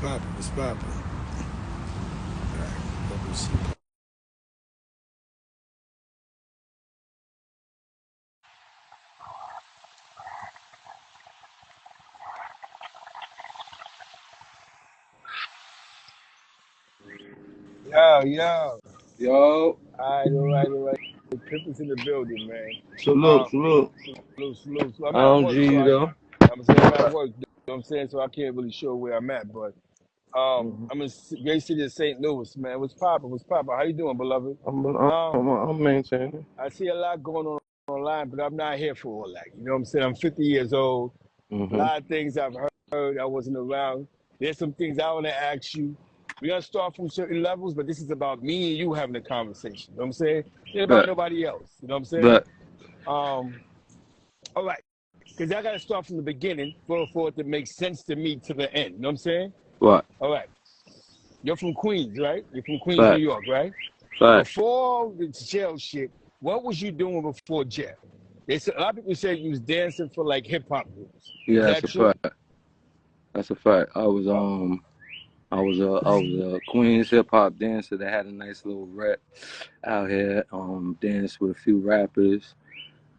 poppin'? What's poppin'? Alright, let me see. Yo, yo. Yo, All right. Pimp is in the building, man. salute, salute. Salute. I'm at work, so G though. I'm saying I'm at work. You know what I'm saying? So I can't really show where I'm at, but Mhm. I'm in great city of St. Louis, man. What's poppin'? How you doing, beloved? I'm, I'm, Um, I'm maintaining. I see a lot going on online, but I'm not here for all that. You know what I'm saying? I'm 50 years old. A Mm-hmm. lot of things I've heard, I wasn't around. There's some things I want to ask you. We're going to start from certain levels, but this is about me and you having a conversation. You know what I'm saying? It ain't about But, nobody else. You know what I'm saying? but Um, all right. Because I got to start from the beginning for it to make sense to me to the end. You know what I'm saying? what? All right. You're from Queens, right? You're from Queens, New Fact, York, right? fact. Before the jail shit, what was you doing before jail? A lot of people say you was dancing for like hip hop groups. Yeah, Is that's that a true? fact. That's a fact. Uh, I was a Queens hip hop dancer that had a nice little rep out here. Danced with a few rappers,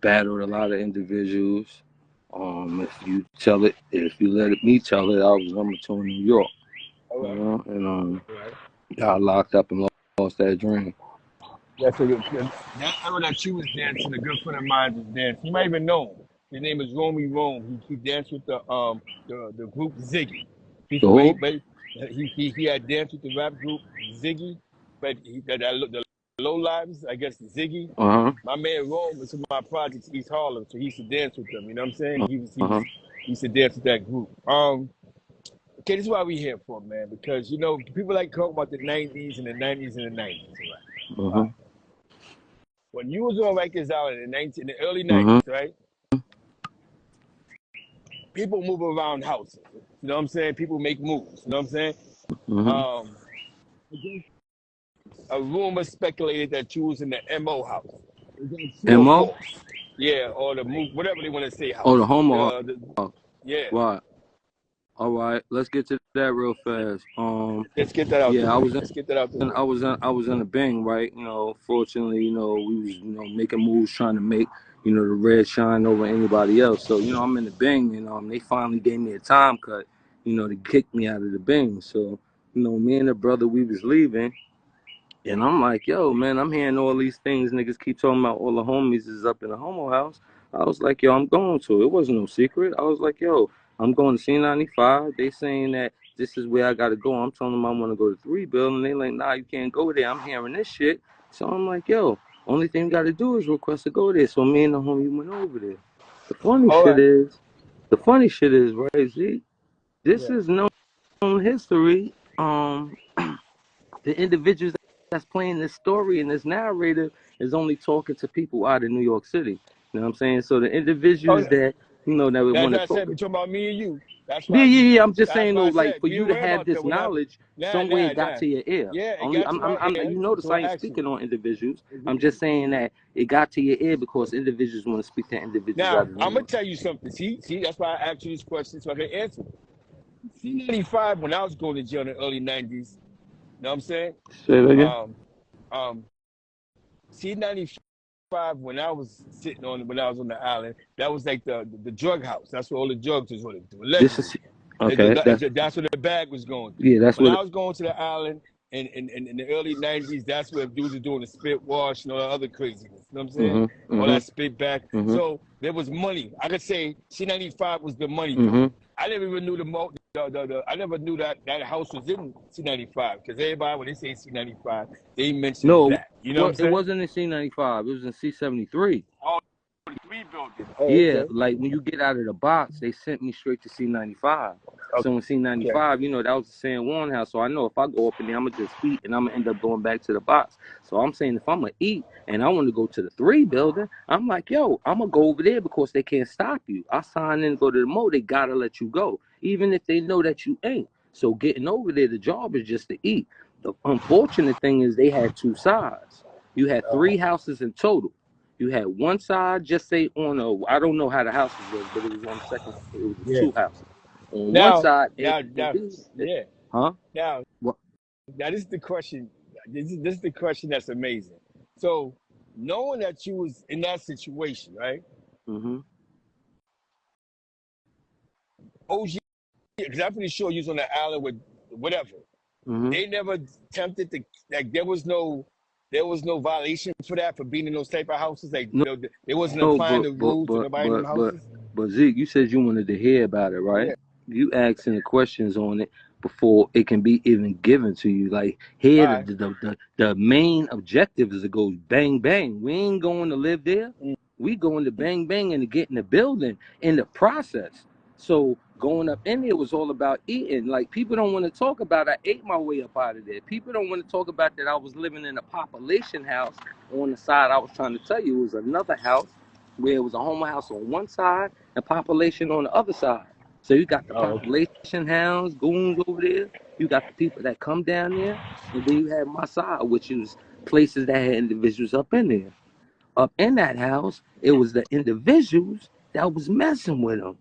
battled a lot of individuals. If you let me tell it, I was number two in New York. all You right. know, and All right. got locked up and lost that dream. That's a good. That era that you was dancing, a good friend of mine was dancing. You might even know him. His name is Romy Rome. He danced with the group Ziggy. The who? He had danced with the rap group Ziggy, but the low lives, I guess Ziggy. Uh My man Rome was in my projects East Harlem, so he used to dance with them. You know what I'm saying? huh. Uh huh. He used to dance with that group. Okay, this is why we here for, man, because people like talk about the '90s and the '90s and the '90s, Uh right? huh. When you was on Rikers Island in the early Mhm. '90s, right? People move around houses. You know what I'm saying? People make moves. You know what I'm saying? Mhm. Um, a rumor speculated that you was in the MO house. Is that true or Mo. false? Yeah, or the move, whatever they want to say Oh, the house. homo. The House. yeah. Right. All right. Let's get to that real fast. Let's get that out the Yeah, I way. was in. Let's get that out the way. I was in a Bing, right? Fortunately, we was, making moves, trying to make, the red shine over anybody else. So, I'm in the Bing, and they finally gave me a time cut, to kick me out of the Bing. So, me and the brother, we was leaving, and I'm like, yo, man, I'm hearing all these things. Niggas keep talking about all the homies is up in the homo house. I was like, yo, I'm going to. It wasn't no secret. I was like, yo, I'm going to C95. They saying that this is where I got to go. I'm telling them I want to go to 3 building. They like, nah, you can't go there. I'm hearing this shit. So I'm like, yo, only thing we got to do is request to go there. So me and the homie went over there. The funny All shit right. is, right, Zeke, this Yeah. is known history. The individuals that's playing this story and this narrative is only talking to people out of New York City. You know what I'm saying? So the Oh, individuals yeah. that that would That's want to what I talk. said. We talking about me and you. That's Yeah, why. yeah, yeah. I'm just That's saying why though, I like said for be you to aware have about this that. When I knowledge, nah some way nah it got nah. to your ear. Yeah, it Only, got to my ear. you notice So I I ain't asked you. speaking on individuals. I'm just saying that it got to your ear because individuals want to speak to individuals out Now of I'm New gonna York. tell you something. See, that's why I asked you this question so I can answer. C95 when I was going to jail in the early '90s. You know what I'm saying? Say it again. Um, um, C95 when I was on the island. That was like the drug house. That's where all the drugs was running through. This Allegedly, is okay. that's where the bag was going through. Yeah. That's When what. I was going to the island in the early '90s, that's where dudes were doing the spit wash and all that other craziness. You know what I'm saying? Mhm. All Mhm. that spit back. Mhm. So there was money. I could say C95 was the money pit. Mhm. I never even knew I never knew that house was in C95 because everybody when they say C95, they mention No, that. You know what I'm it saying? wasn't in C95. It was in C73. Oh, the three building. Oh, Yeah, okay. like when you get out of the box, they sent me straight to C95. So in Okay. C95, that was the San Juan house. So I know if I go up in there, I'm gonna just eat and I'm gonna end up going back to the box. So I'm saying if I'm gonna eat and I want to go to the 3 building, I'm like, yo, I'm gonna go over there because they can't stop you. I sign in and go to the mo, they gotta let you go, even if they know that you ain't. So getting over there, the job is just to eat. The unfortunate thing is they had 2 sides. You had 3 houses in total. You had one side, just say I don't know how the houses was, but it was on the second, it was Yeah. 2 houses. On one Now, side, now, and now, these, yeah. Huh? Now, What? now this is the question. This is the question that's amazing. So, knowing that you was in that situation, right? Mm-hmm. OG, because I'm pretty sure you was on the island with whatever. Mm-hmm. They never attempted to, like, there was no violation for that, for being in those type of houses. Like, No, they wasn't no, applying the rules to nobody in them houses. but Zeke, you said you wanted to hear about it, right? Yeah. You asking the questions on it before it can be even given to you. Like here, All right. the main objective is to go bang bang. We ain't going to live there. Mm. We going to bang bang and to get in the building in the process. So going up in there was all about eating. Like people don't want to talk about I ate my way up out of there. People don't want to talk about that I was living in a population house on the side. I was trying to tell you it was another house where it was a home house on one side and population on the other side. So you got the Oh, okay. population hounds, goons over there. You got the people that come down there, and then you have my side, which is places that had individuals up in there. Up in that house, it was the individuals that was messing with them.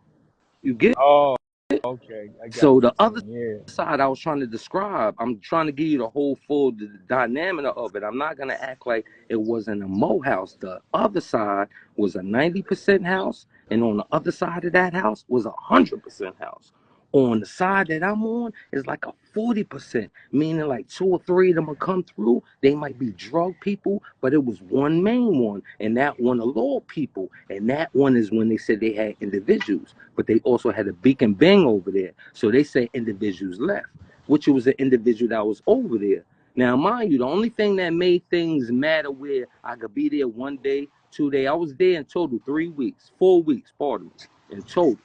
You get Oh, okay. I got so what the you're other saying. Yeah. side I was trying to describe, I'm trying to give you the whole full dynamic of it. I'm not gonna act like it wasn't a Mo house. The other side was a 90% house, and on the other side of that house was 100% house. On the side that I'm on is like a 40%, meaning like two or three of them will come through. They might be drug people, but it was one main one, and that one a law people, and that one is when they said they had individuals, but they also had a beacon bang over there. So they say individuals left, which was an individual that was over there. Now, mind you, the only thing that made things matter where I could be there 1 day, 2 day, I was there in total 3 weeks, 4 weeks, pardon me, in total.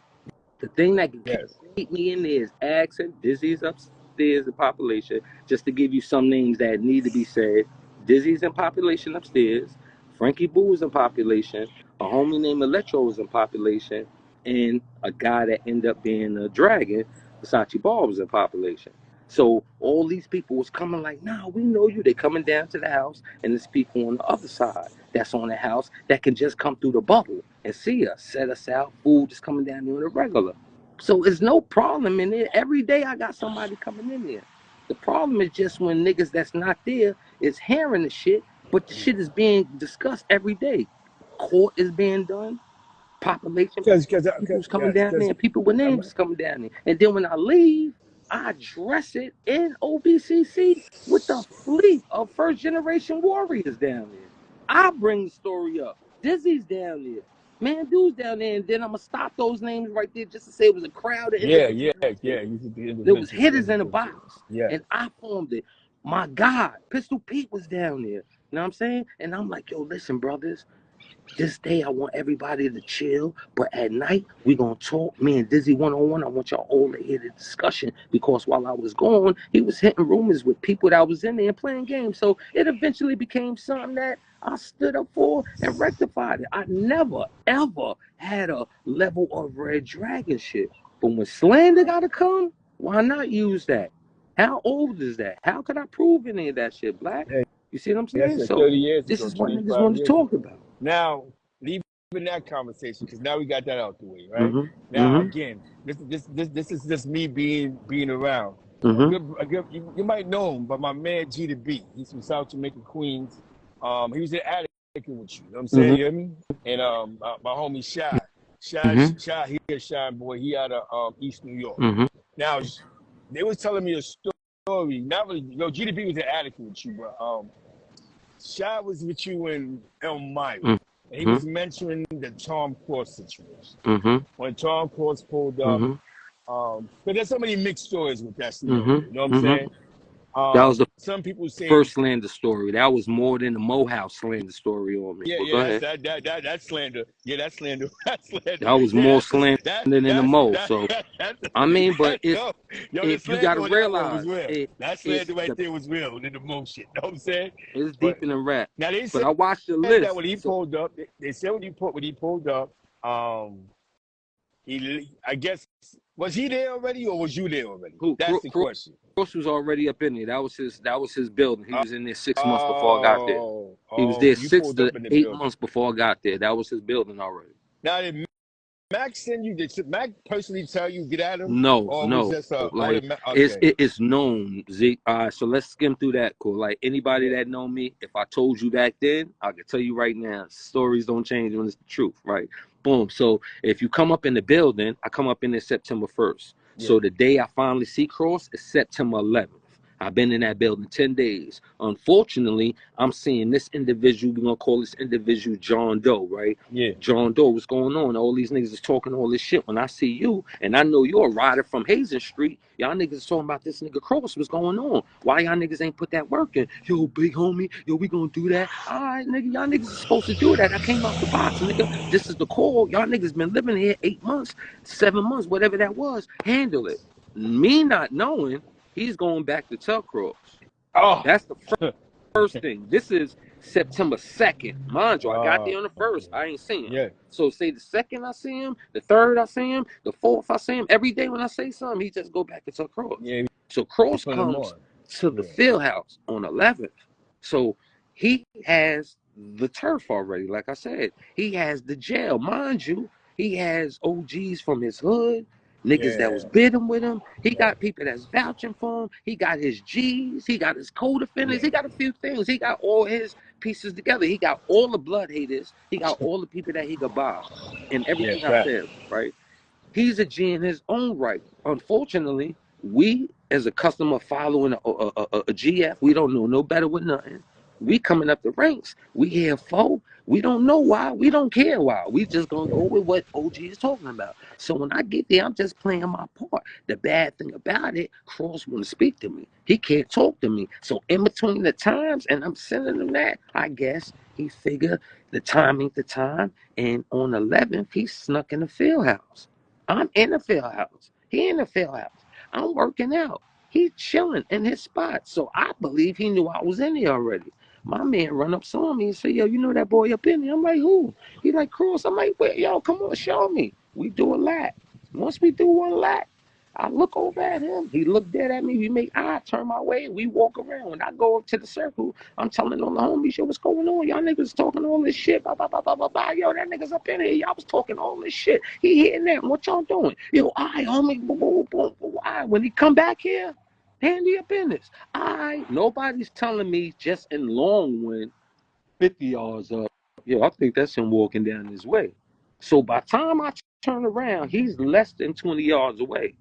The thing that can Yes. keep me in there is accent, Dizzy's upstairs, the population. Just to give you some names that need to be said. Dizzy's in population upstairs. Frankie Boo is in population. A homie named Electro is in population. And a guy that ended up being a dragon, Versace Ball, was in population. So all these people was coming like, nah, we know you. They coming down to the house, and there's people on the other side that's on the house that can just come through the bubble and see us, set us out, food is coming down there on the regular. So it's no problem in there. Every day I got somebody coming in there. The problem is just when niggas that's not there is hearing the shit, but the shit is being discussed every day. Court is being done, population people's coming down there, Because and people with names is coming down there. And then when I leave, I address it in OBCC with the fleet of first generation warriors down there. I bring the story up. Dizzy's down there. Man, dude's down there, and then I'm gonna stop those names right there just to say it was a crowd of yeah, yeah, individuals right yeah. there. You said the There was individuals, the hitters in a individuals. box, Yeah. and I formed it. My God, Pistol Pete was down there. You know what I'm saying? And I'm like, yo, listen, brothers, this day, I want everybody to chill, but at night, we gonna talk. Me and Dizzy one-on-one. I want y'all all to hear the discussion because while I was gone, he was hitting rumors with people that was in there playing games. So it eventually became something that I stood up for and rectified it. I never, ever had a level of Red Dragon shit. But when slander gotta come, why not use that? How old is that? How could I prove any of that shit, Black? Yeah, You see what I'm yeah, I saying? said So 30 years this ago, is what niggas 25 want to years talk ago. about. Now, leaving that conversation, because now we got that out the way, right? Mm-hmm. Now, Mm-hmm. again, this is just me being around. Mm-hmm. You might know him, but my man G to B, he's from South Jamaica, Queens. He was in Attic with you. You know what I'm saying? Mm-hmm. You hear me? And my homie Shy, Mm-hmm. Shy, he a Shy boy. He out of East New York. Mm-hmm. Now, they was telling me a story. Not really. Yo, GDP was in Attic with you, bro. Shy was with you in Elmira, and he Mm-hmm. was mentioning the Tom Cross situation. Mm-hmm. When Tom Cross pulled up, Mm-hmm. but there's so many mixed stories with that scenario. You know what I'm Mm-hmm. Mm-hmm. saying? That was the Some people say, first slander story. That was more than the Mo House slander story on me. yeah, But yeah, go ahead. that's slander. Yeah, that's slander. That's slander. That was Yeah, more slander that than the that's Mo. that, So that's I mean, but it's yo, the if you got slander to on that one was realize real. That it's slander right there was real. The emotion. You know what I'm saying? it's But deep in the rap. now they But said I watched the that list. when he So pulled up, they said when he pulled up, um, I guess was he there already or was you there already? who That's the question. Cross was already up in there. That was his building. He was in there 6 months before I got there. He was Oh, there you six pulled to up in the eight building. months before I got there. That was his building already. Now they Mac send you? Did Mac personally tell you get at him, No, or was no. this a Like automatic? it's Okay, it's known, Zeke. So let's skim through that. Cool. Like anybody yeah, that know me, if I told you back then, I could tell you right now. Stories don't change when it's the truth, right? Boom. So if you come up in the building, I come up in there September 1st. yeah, So the day I finally see Cross is September 11th. I've been in that building 10 days. Unfortunately, I'm seeing this individual, we're gonna call this individual John Doe, right? yeah. John Doe, what's going on? All these niggas is talking all this shit. When I see you, and I know you're a rider from Hazen Street, y'all niggas is talking about this nigga Cross. What's going on? Why y'all niggas ain't put that work in? Yo, big homie, yo, we gonna do that. All right, nigga, y'all niggas is supposed to do that. I came out the box, nigga. This is the call. Y'all niggas been living here 8 months, 7 months, whatever that was. Handle it. Me not knowing, he's going back to tell Cross. Oh, That's the first thing. This is September 2nd. Mind you, I got there on the first. okay, I ain't seen him. yeah, So say the second I see him, the third I see him, the fourth I see him. Every day when I say something, he just go back and tell Cross. yeah. So He Cross put him comes on. to the Yeah, field house on 11th. So he has the turf already. Like I said, he has the jail. Mind you, he has OGs from his hood, niggas that yeah, was bidding with him. He right, got people that's vouching for him. He got his G's. He got his co-defendants. yeah, He got a few things. He got all his pieces together. He got all the blood haters. He got all the people that he could buy. And yeah. everything I Fact. said, right? He's a G in his own right. Unfortunately, we as a customer following a GF, we don't know no better with nothing. We coming up the ranks. We here for. We don't know why. We don't care why. We just gonna go with what OG is talking about. So when I get there, I'm just playing my part. The bad thing about it, Cross won't speak to me. He can't talk to me. So in between the times, and I'm sending him that, I guess he figured the time ain't the time. And on 11th, he snuck in the field house. I'm in the field house. He in the field house. I'm working out. He's chilling in his spot. So I believe he knew I was in there already. My man run up, saw me and said, yo, you know that boy up in there? I'm like, who? He like, Cross. I'm like, wait, yo, come on, show me. We do a lap. Once we do one lap, I look over at him. He looked dead at me. We make eye turn my way. We walk around. When I go up to the circle, I'm telling all the homies, yo, what's going on? Y'all niggas talking all this shit. Blah, blah, blah, blah, blah, blah. Yo, that nigga's up in here. Y'all was talking all this shit. He hitting that. What y'all doing? Yo, I homie. Boom, boom, boom, boom. When he come back here, handy up in this. Nobody's telling me just in Longwood, 50 yards up. Yo, I think that's him walking down his way. So by the time I turn around, he's less than 20 yards away.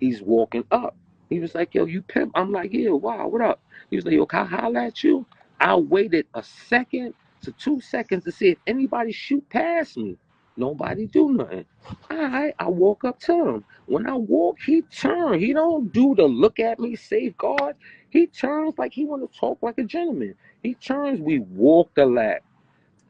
He's walking up. He was like, yo, you pimp. I'm like, yeah, wow, what up? He was like, yo, can I holler at you? I waited a second to 2 seconds to see if anybody shoot past me. Nobody do nothing. All right, I walk up to him. When I walk, he turns. He don't do the look at me safeguard. He turns like he want to talk like a gentleman. He turns, we walk the lap.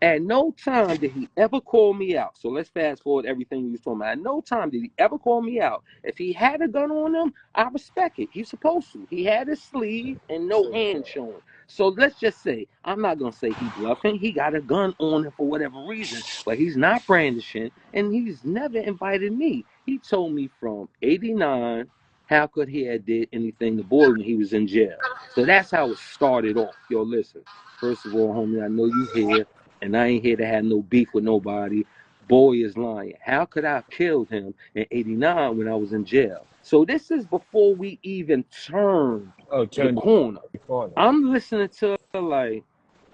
At no time did he ever call me out. So let's fast forward everything we was talking about. At no time did he ever call me out. If he had a gun on him, I respect it. He's supposed to. He had his sleeve and no hand showing. So let's just say, I'm not gonna say he bluffing. He got a gun on him for whatever reason, but he's not brandishing, and he's never invited me. He told me from '89, how could he have did anything to boy when he was in jail? So that's how it started off. Yo, listen. First of all, homie, I know you here and I ain't here to have no beef with nobody. Boy is lying. How could I have killed him in '89 when I was in jail? So this is before we even turn Oh, the turn corner. the corner. I'm listening to like,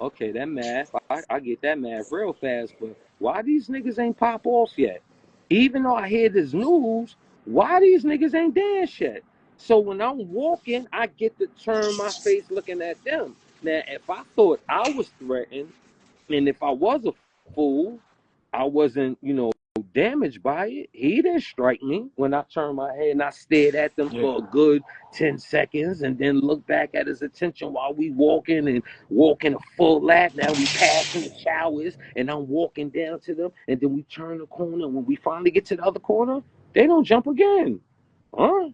okay, that math, I get that math real fast, but why these niggas ain't pop off yet? Even though I hear this news, why these niggas ain't dance yet? So when I'm walking, I get to turn my face looking at them. Now, if I thought I was threatened, and if I was a fool, I wasn't, damaged by it. He didn't strike me when I turned my head and I stared at them Yeah, for a good 10 seconds and then looked back at his attention while we walking a full lap. Now we passing the showers and I'm walking down to them and then we turn the corner. When we finally get to the other corner, they don't jump again. Huh?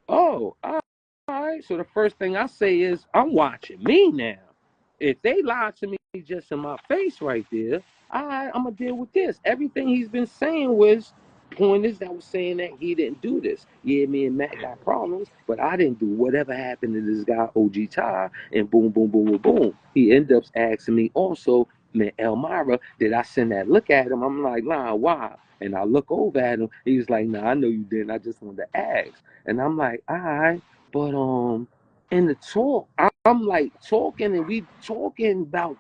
Oh, all right. So the first thing I say is, I'm watching me now. If they lie to me just in my face right there, all right, I'm gonna deal with this. Everything he's been saying was pointers that was saying that he didn't do this. Yeah, me and Matt yeah, got problems, but I didn't do whatever happened to this guy OG Ty, and boom, boom, boom, boom, boom. He ended up asking me also, Man, Elmira, did I send that look at him? I'm like, nah, why? And I look over at him. He was like, nah, I know you didn't. I just wanted to ask. And I'm like, all right, but in the talk, I'm like talking, and we talking about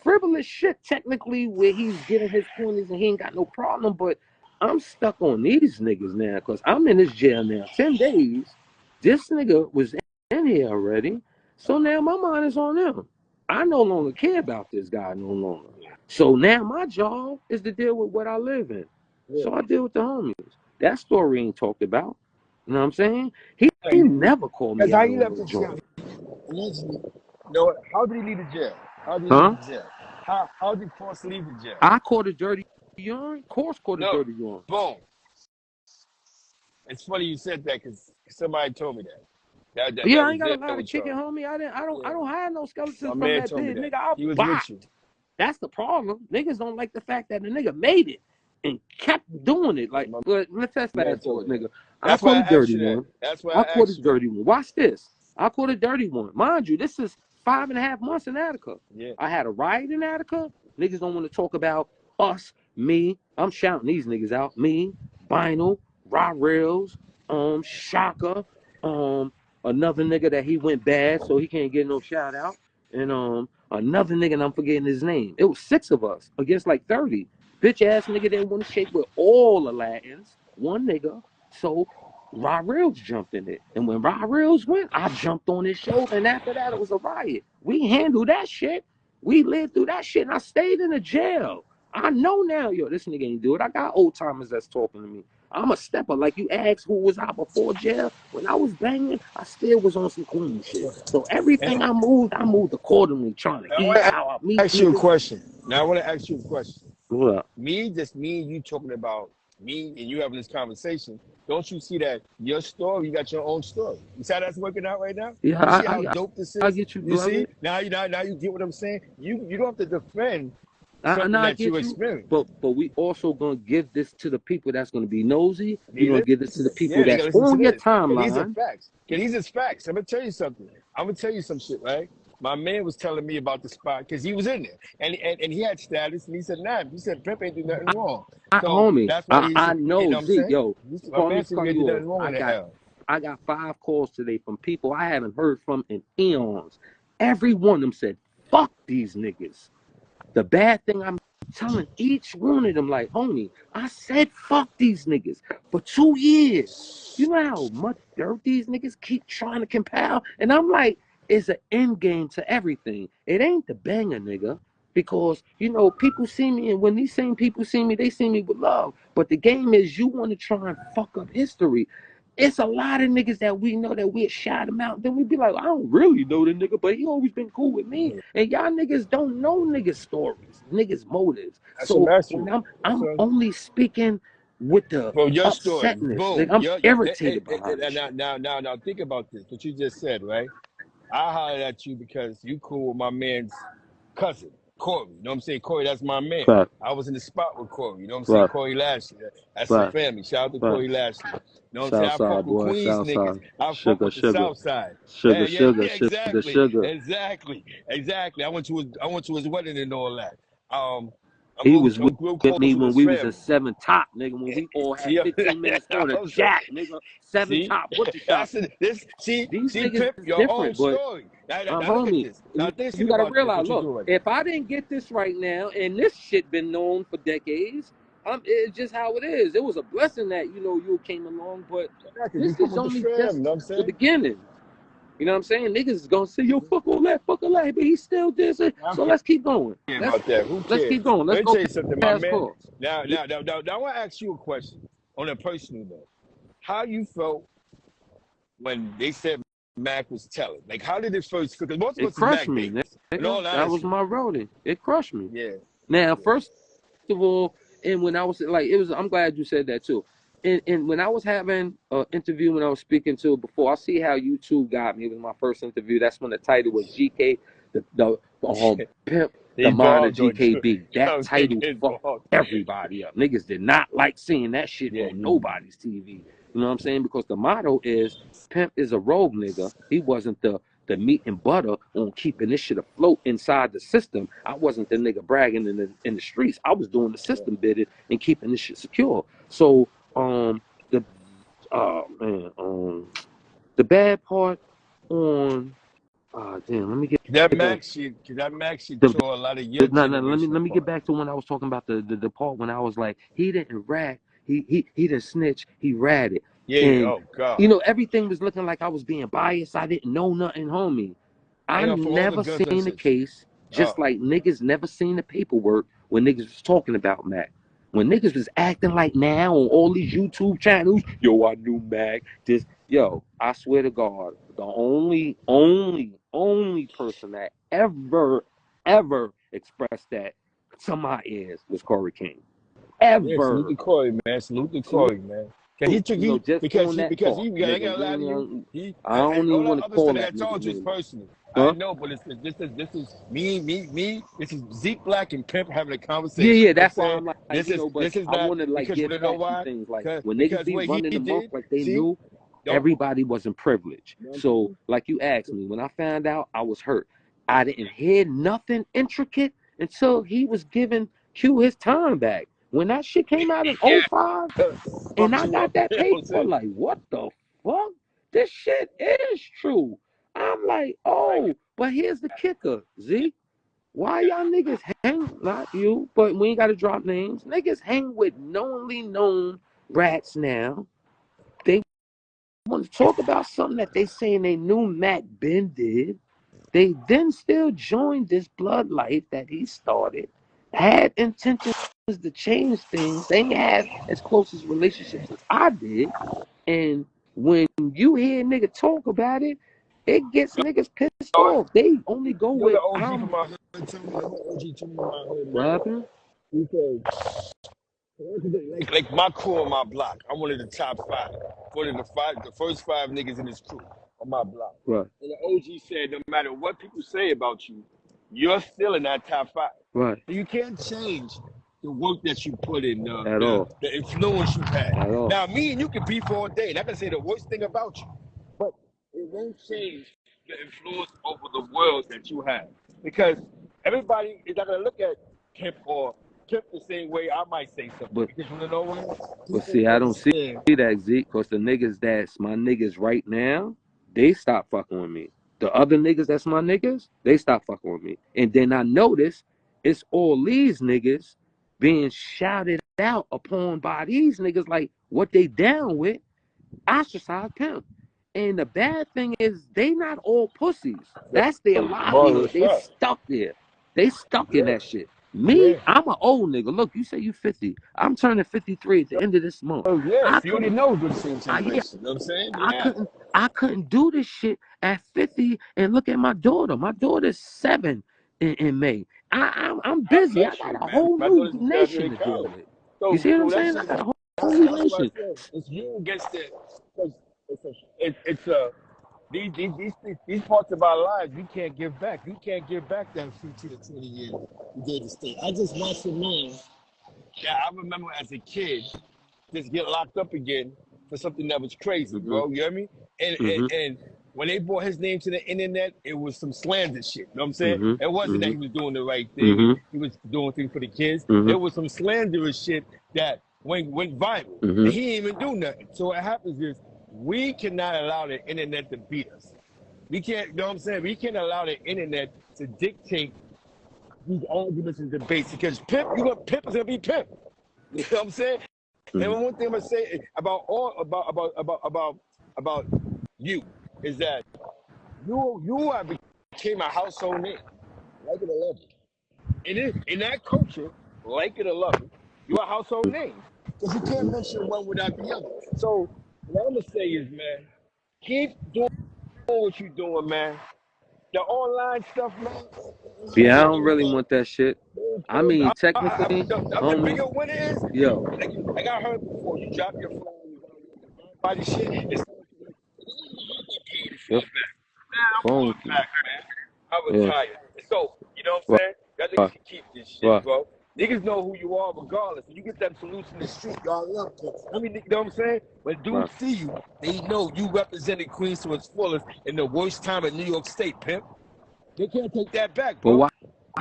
frivolous shit technically, where he's getting his pointers and he ain't got no problem. But I'm stuck on these niggas now because I'm in this jail now 10 days. This nigga was in here already, so now my mind is on them. I no longer care about this guy no longer. So now my job is to deal with what I live in. Yeah. So I deal with the homies. That story ain't talked about. You know what I'm saying? He Like, never called that's me how out he on left no the jail. joint. Allegedly, you know what? How did he leave the jail? How did he leave Huh? the jail? How did Cross leave the jail? I caught a dirty urine. Course caught a No, dirty urine. boom. It's funny you said that because somebody told me that. Yeah, That I was ain't got a there lot of with kicking, y'all. homie. I Yeah, don't have no my skeletons from man that told me bed, that nigga. I he was with you. bopped. That's the problem. Niggas don't like the fact that the nigga made it and kept doing it. Yeah, Like, my but let's man fast told forward, me that. nigga. I That's why caught a I asked dirty you that. one. That's why I I caught a asked you that. dirty one. Watch this. I caught a dirty one. Mind you, this is 5.5 months in Attica. Yeah. I had a riot in Attica. Niggas don't want to talk about us, me. I'm shouting these niggas out. Me, Vinyl, Raw Rails, Shaka, another nigga that he went bad, so he can't get no shout out. And another nigga, and I'm forgetting his name. It was 6 of us against like 30. Bitch ass nigga didn't want to shake with all the Latins. One nigga. So Raw Reels jumped in it. And when Raw Reels went, I jumped on his shoulder. And after that, it was a riot. We handled that shit. We lived through that shit. And I stayed in the jail. I know now, yo, this nigga ain't do it. I got old timers that's talking to me. I'm a stepper. Like you asked who was I before jail. When I was banging, I still was on some queen shit. So And everything I moved accordingly, trying to I eat, want to how I meet ask you a niggas. question. Now I want to ask you a question. What up? Me and you talking about me and you having this conversation. Don't you see that your story? You got your own story. You see how that's working out right now? Yeah, You see how dope this I is? get you, You see brother. now you get what I'm saying. You don't have to defend something I that you get you, experienced. but we also gonna give this to the people that's gonna be nosy. We're They gonna give this to the listen. people Yeah, they that's gotta listen to on your this. Cause these are timeline. facts. Cause these is facts. I'm gonna tell you something. I'm gonna tell you some shit, right? My man was telling me about the spot because he was in there and he had status and he said, nah, he said Pimp ain't do nothing wrong. So Homie, that's why he I said, you know know what I'm Zeke, saying? yo, My call me man to said you cut ain't you do off. nothing wrong in the L. I got 5 calls today from people I haven't heard from in eons. Every one of them said, fuck these niggas. The bad thing I'm telling each one of them, like, homie, I said fuck these niggas for 2 years. You know how much dirt these niggas keep trying to compile? And I'm like, it's an end game to everything. It ain't the banger, nigga. Because, people see me, and when these same people see me, they see me with love. But the game is you want to try and fuck up history. It's a lot of niggas that we know that we'll shout him out. Then we be like, I don't really know the nigga, but he always been cool with me. And y'all niggas don't know niggas' stories, niggas' motives. That's what So I'm asking when you. That's I'm what only speaking with the Bro, your story, upsetness, like boom. I'm Your irritated behind this shit. now think about this. What you just said, right? I hollered at you because you cool with my man's cousin, Corey. You know what I'm saying? Corey, that's my man. Right, I was in the spot with Corey. You know what I'm saying? right, Corey Lashley. That's the right, family. Shout out to right. Corey Lashley. You know what I'm saying? South I fuck side, with boy, Queens south niggas. side. I fuck Sugar, with the sugar, South Side. Yeah, sugar, yeah, sugar, yeah, sugar, exactly. sugar. Exactly. I went to his wedding and all that. Um, He was I'm real with close me with when his we was in family. 7 Top, nigga, when we all had See, 15 minutes on a I was like, jack, nigga. 7 see, Top butcher shop. that's it. This These see, niggas Pimp, is your own different, but story. Now look at homie, this. Now you think gotta about this. realize, What you look, doing right now? if I didn't get this right now, and this shit been known for decades, it's just how it is. It was a blessing that you came along, but Yeah, because you this fuck is with the only fam. You just know what I'm the saying? beginning. You know what I'm saying? Niggas is gonna say, yo, fuck all that, but he still did it. I don't So let's keep going. care about that. Who Let's cares? keep going. Let's Let me go tell you something, my past man. calls. Now, I want to ask you a question on a personal note. How you felt when they said Mac was telling? Like, how did it first? Because most of It us is crushed Mac me, babies. In nigga. all That was honesty, my roadie. It crushed me. yeah, Now, yeah. first of all, and when I was like, it was. I'm glad you said that too. And when I was having an interview, when I was speaking to before, I see how YouTube got me. It was my first interview. That's when the title was GK, the pimp, They the minor bombed on you. GKB. That Yo, they title get fucked bombed. everybody up. Niggas did not like seeing that shit Yeah, on nobody's TV. You know what I'm saying? Because the motto is pimp is a rogue nigga. He wasn't the the meat and butter on keeping this shit afloat inside the system. I wasn't the nigga bragging in the streets. I was doing the system bidding and keeping this shit secure. So the man, the bad part on damn, let me get That back. Max shit The, tore a lot of your no, let generation me get apart. back to when I was talking about the part when I was like, he didn't rat, he didn't snitch, he ratted. Yeah, And oh God. everything was looking like I was being biased. I didn't know nothing, homie. I I ain't gonna for all the never guns seen a uncensored. case, just Oh, like niggas never seen the paperwork when niggas was talking about Mac. When niggas was acting like now on all these YouTube channels, yo, I knew Mac. I swear to God, the only person that ever expressed that to my ears was Corey King. yeah, salute Ever. to Corey, man. Salute to Salute. Corey, man. Cause he took Just on that because he part, I ain't nigga. gonna lie to you. I don't All even that want to other call stuff that I that nigga told you is name out. personal. I Huh? know, but this is me. This is Zeke Black and Pimp having a Yeah, conversation. yeah, You know what I'm that's why saying? I'm like, but This is I not want to like because you give wanna know facts and why? things. Like when niggas Because be what he running them off did, like they see, knew, don't everybody wasn't privileged. you know what I'm So, saying? like you asked me, when I found out, I was hurt. I didn't hear nothing intricate until he was giving Q his time back. When that shit came out in '05, Yeah. and Fucked I you got up. that You know what I'm paper, saying? like, what the fuck? This shit is true. I'm like, Like, oh, but here's the kicker, Z. Why y'all niggas hang, not you, but we ain't got to drop names. Niggas hang with knowingly known rats now. They want to talk about something that they saying they knew Mac Ben did. They then still joined this blood life that he started, had intentions to change things. They ain't have as close as relationships as I did. And when you hear a nigga talk about it, it gets niggas pissed off. They only go you know the with OG from my hood told me, the OG told me from my hood, what man. happened? He said, like my crew on my block. I'm one of the top five. One of the first five niggas in this crew on my block. Right, And the OG said, no matter what people say about you, you're still in that top five. right, So you can't change the work that you put in, at all, the influence you've had. at all. Now, me and you can beef all day, and I can say the worst thing about you, but it won't change the influence over the world that you have. Because everybody is not going to look at Pimp or Pimp the same way I might say something. But Because you want to know what? People see, I don't see understand. that, Zeke, because the niggas that's my niggas right now, they stop fucking with me. The other niggas that's my niggas, they stop fucking with me. And then I notice it's all these niggas being shouted out upon by these niggas like what they down with, ostracize Pimp. And the bad thing is they not all pussies. That's their Bro, livelihood. it's They fact. stuck there. They stuck in Yeah, that shit. Me, yeah. I'm an old nigga. Look, you say you 50. I'm turning 53 at the end of this month. Oh, yeah. I You already couldn't know we're the same yeah, generation. You know what I'm saying? I Yeah. couldn't I couldn't do this shit at 50 and look at my daughter. My daughter's 7 in May. I'm God busy. I bless got you, a man. whole My new daughter's just nation graduated to deal college. with. You So, see what I'm so saying? I got a whole new that's what I nation. said. It's you against it. It's a these parts of our lives we can't give back. We can't give back that 15 to 20 years we gave the state. I just watched a man that I remember as a kid just get locked up again for something that was crazy, hmm bro. You hear me? hmm And when they brought his name to the internet, it was some slander shit. You know what I'm saying? hmm It wasn't that hmm he was doing the right thing and hmm he was doing things for the kids. hmm It was some slanderous shit that went viral. hmm And he didn't even do nothing. So what happens is we cannot allow the internet to beat us. We can't, you know what I'm saying? We can't allow the internet to dictate these arguments and debates because Pimp is gonna be Pimp. You know what I'm saying? And hmm one thing I'm gonna say about all about you is that you have became a household name, like it or love it. In that culture, like it or love it, you're a household name because you can't mention one without the other. So what I'm gonna say is, man, keep doing what you're doing, man. The online stuff, man. Yeah, I don't really want that shit. I mean, technically, The homie, bigger winner is yo, like I heard before. You drop your phone, body shit. It's your man, I'm phone going keep. back, man. I'm Yeah, retired. So, you know what I'm right, saying? That niggas right, can keep this shit, right. bro. Niggas know who you are regardless. When you get them salutes in the street, y'all love it. I mean, you know what I'm saying? When dudes Right. see you, they know you represented Queens to its fullest in the worst time in New York State, pimp. They can't take that back, But bro. watch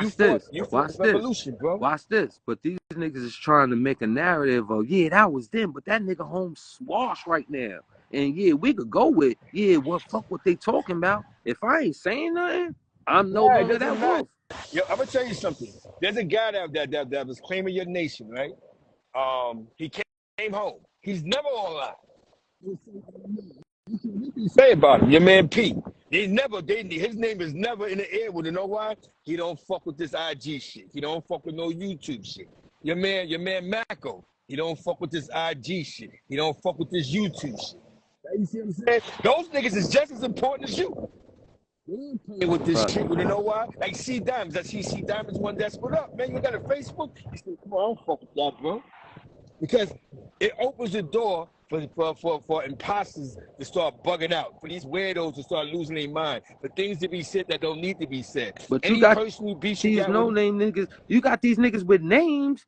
You fought this. the Watch this. revolution, bro. Watch this. But these niggas is trying to make a narrative of, yeah, that was them, but that nigga home swash right now. And yeah, we could go with, yeah, well, fuck what they talking about. If I ain't saying nothing, I'm no Yeah, it longer doesn't that matter. wolf. Yo, I'm gonna tell you something. There's a guy that was claiming your nation, right? He came home. He's never online. What you say about him? Your man P. His name is never in the air. Well, you know why? He don't fuck with this IG shit. He don't fuck with no YouTube shit. Your man Mako. He don't fuck with this IG shit. He don't fuck with this YouTube shit. You see what I'm saying? Those niggas is just as important as you. They ain't playing with this Right. shit. You know why? Like C Diamonds. I see C Diamonds one that split up. Man, you got a Facebook? He said, come on, I don't fuck with that, bro. Because it opens the door for imposters to start bugging out, for these weirdos to start losing their mind, for things to be said that don't need to be said. But you Any got personal beef you these got with no them, name niggas. You got these niggas with names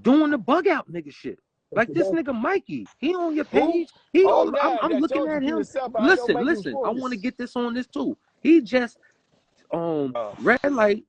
doing the bug out nigga shit. Like this nigga Mikey. He on your who? page. He Oh, all nah, I'm I looking told you at to him. yourself, but I know Listen, Mikey listen. I before want to this. get this on this too. He just Uh, red light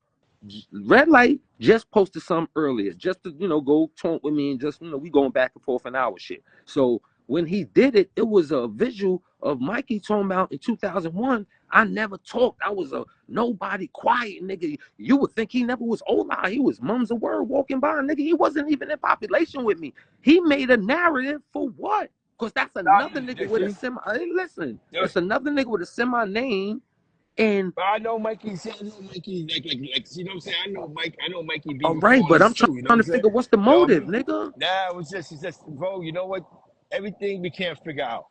red light just posted something earlier just to go talk with me and just we going back and forth an hour shit. So when he did it, it was a visual of Mikey talking about in 2001. I never talked. I was a nobody, quiet nigga. You would think he never was old. He was mum's a word walking by, nigga. He wasn't even in population with me. He made a narrative for what? Because that's another nigga with a see? semi. Hey, listen, it's another nigga with a semi name. And But I know Mikey. See, I know Mikey. You know what I'm saying? I know Mikey be all before right, all but I'm this trying too. You know what I'm to saying? figure what's the You know what I motive, mean? nigga. Nah, it's just, bro. You know what? Everything we can't figure out.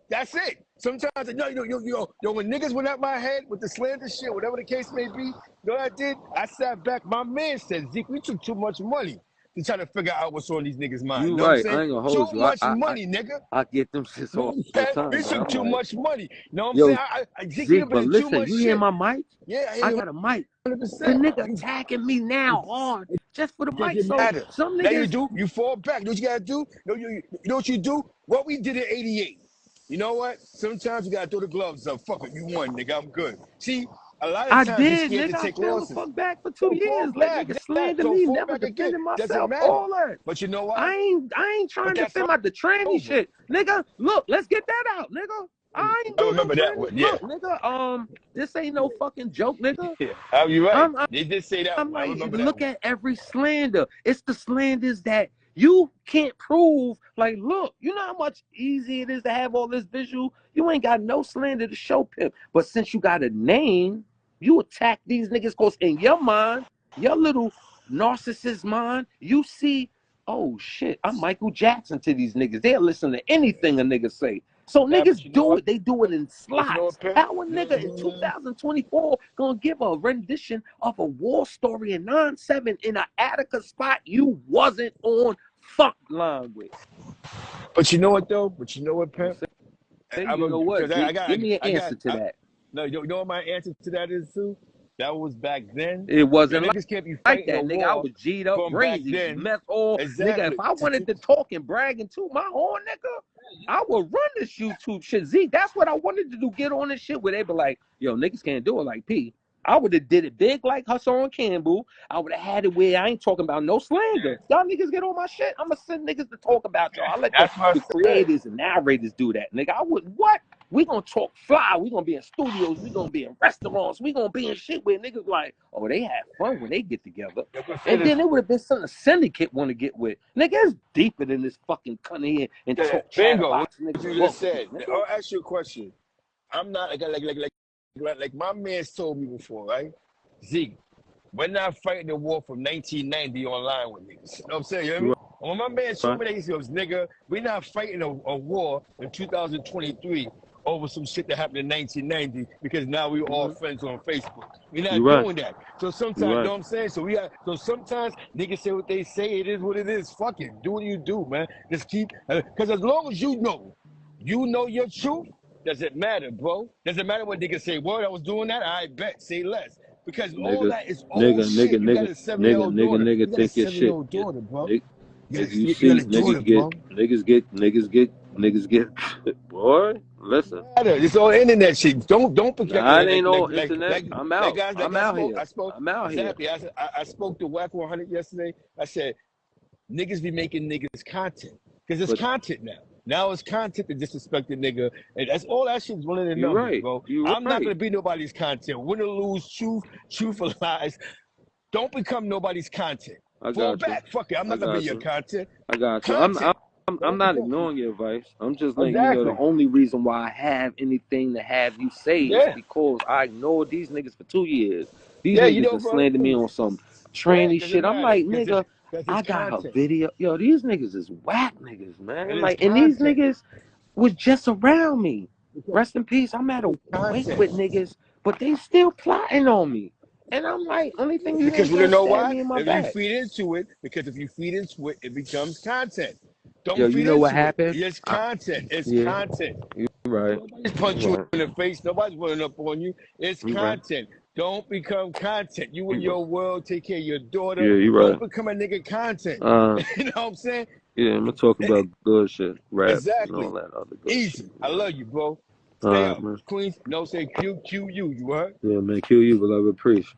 That's it. Sometimes, when niggas went at my head with the slander shit, whatever the case may be, you know what I did? I sat back. My man said, Zeke, we took too much money to try to figure out what's on these niggas' mind. You You know what I'm right. saying? I ain't gonna Too hold you. much money, nigga. I get them shits You know all what I'm the saying? time, We man. took I'm too like, much money. You know what I'm saying? yo, Zeke, you Zeke, done but been too listen, much you hear shit. my mic? Yeah, I I hear you got a mic. The 100%. nigga attacking me now hard just for the mic. Doesn't So matter. some Now you niggas, do. You fall back. You know what you gotta do? You know what you do? What we did in '88. You know what? Sometimes you gotta throw the gloves up. Fuck it, you won, nigga. I'm good. See, a lot of I times you're did, scared nigga. to I take fell the losses. fuck back for So 2 years. fall Let back. niggas Yeah. slander So me, fall never back again. defending Doesn't myself, matter. all that. But you know why? I ain't But trying to that's defend my the tranny over. shit. Nigga, look, let's get that out, nigga. I ain't I do no remember that tranny. one. Yeah. Look, nigga, this ain't no fucking joke, nigga. Yeah. You right. I'm They did say that I'm one. I like, remember that look one. at every slander. It's the slanders that you can't prove. Like, look, you know how much easy it is to have all this visual? You ain't got no slander to show Pimp. But since you got a name, you attack these niggas because in your mind, your little narcissist mind, you see, oh shit, I'm Michael Jackson to these niggas. They'll listen to anything a nigga say. So Nah, niggas but you know do what? it. They do it in But you know slots. what, Pimp? How a You know nigga what's in going on? 2024 gonna give a rendition of a war story in 9/7 in an Attica spot you wasn't on fuck line with? But you know what though? But you know what, You Pimp? say, I'm you a know what, because Zeke? Give me an I got answer to that. no. You know what my answer to that is too? That was back then. It Your wasn't niggas can't be like fighting a that, nigga. I war was G'd up from back crazy, then. mess all nigga. If Exactly. I wanted to talk and brag and toot my horn, nigga, I would run this YouTube shit. Zeke, that's what I wanted to do. Get on this shit where they be like, yo, niggas can't do it like P. I would have did it big like Hassan Campbell. I would have had it where I ain't talking about no slander. Y'all niggas get on my shit. I'ma send niggas to talk about y'all. I let That's what the I said. creators and narrators do that, nigga. I wouldn't what? We gonna talk fly. We gonna be in studios. We gonna be in restaurants. We gonna be in shit where niggas like, oh, they have fun when they get together. I'm gonna say And this. then it would have been something a syndicate want to get with. Nigga, it's deeper than this fucking come here and talk Bingo. What chatterbox nigga you just bullshit, said. nigga. I'll ask you a question. I'm not like my man's told me before, right? Zeke, we're not fighting the war from 1990 online with niggas. You know what I'm saying? You know what I You mean? And when my man told right? me that, he goes, nigga, we're not fighting a war in 2023 over some shit that happened in 1990 because now we all Mm-hmm. friends on Facebook. We're You not right. doing that. So You sometimes, you know right. what I'm saying? So sometimes niggas say what they say. It is what it is. Fuck it. Do what you do, man. Just keep, because as long as you know your truth, doesn't matter, bro. Doesn't matter what niggas say. Word, I was doing that. I bet. Say less. because all nigga, that is old nigga, nigga, shit. You got nigga, a nigga, 7-year-old nigga, daughter. nigga, You got a think your shit. 7-year-old daughter, bro. Nigga, you You got see, a daughter, bro. niggas get, boy, listen. Matter. It's all internet shit. Don't forget Nah, it ain't all internet. like guys like I'm I out spoke. here. I spoke I'm out here. exactly. I spoke to Whack 100 yesterday. I said niggas be making niggas content because it's But content now. Now it's content to disrespect the nigga, and that's all that shit's running the you're numbers, right. bro. You're I'm not right. gonna be nobody's content. Win or lose, truth or lies. Don't become nobody's content. I Fall got you. back. Fuck it. I'm I not gonna be got your you. content. I got you. Content. I'm Don't not become ignoring your advice. I'm just letting you know the exactly. only reason why I have anything to have you say is Yeah. because I ignored these niggas for 2 years. These Yeah. You niggas know, that bro. slandered me on some Yeah, tranny because it shit. I'm matters. like, nigga, Because I it's got a content. video. Yo, these niggas is whack niggas, And man. it's Like, and these content. niggas was just around me. Because Rest in peace. I'm at a it's wake content. with niggas, but they still plotting on me. And I'm like, only thing you Because didn't we do don't is know stab why? me in my If you back. feed into it, because if you feed into it, it becomes content. Yo, Don't you feed know what into it. happened? It's content. It's Yeah, content. you right. Nobody's punch You you right. in the face. Nobody's running up on you. It's You right. content. Don't become content. You in You right. your world, take care of your daughter. Yeah, you Don't right. become a nigga content. Uh, You know what I'm saying? yeah, I'm gonna talk about good shit, rap, and all Exactly. that other good shit. Easy. I love you, bro. All Stay right, up. man. Queens, no say QQU. You heard? Yeah, man. Kill you, beloved priest.